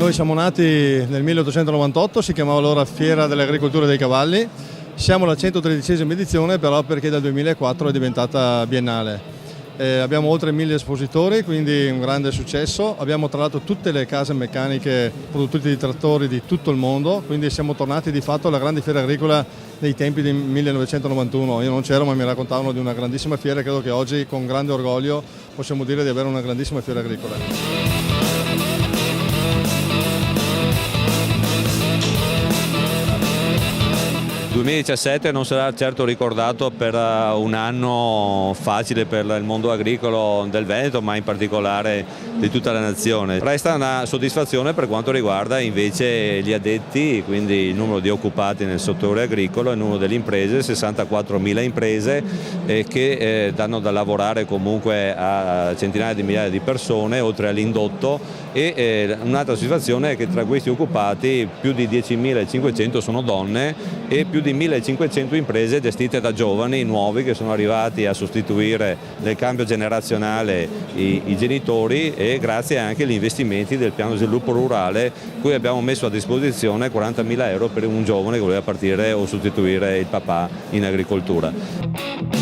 Noi siamo nati nel 1898, si chiamava allora Fiera dell'Agricoltura dei Cavalli. Siamo alla 113esima edizione, però perché dal 2004 è diventata biennale. Abbiamo oltre 1000 espositori, quindi un grande successo. Abbiamo tra l'altro tutte le case meccaniche produttrici di trattori di tutto il mondo, quindi siamo tornati di fatto alla grande fiera agricola dei tempi del 1991. Io non c'ero, ma mi raccontavano di una grandissima fiera e credo che oggi con grande orgoglio possiamo dire di avere una grandissima fiera agricola. 2017 non sarà certo ricordato per un anno facile per il mondo agricolo del Veneto, ma in particolare di tutta la nazione. Resta una soddisfazione per quanto riguarda invece gli addetti, quindi il numero di occupati nel settore agricolo, il numero delle imprese, 64.000 imprese che danno da lavorare comunque a centinaia di migliaia di persone, oltre all'indotto, e un'altra soddisfazione è che tra questi occupati più di 10.500 sono donne e più di 1.500 imprese gestite da giovani nuovi che sono arrivati a sostituire nel cambio generazionale i genitori, e grazie anche agli investimenti del piano sviluppo rurale, cui abbiamo messo a disposizione 40.000 euro per un giovane che voleva partire o sostituire il papà in agricoltura.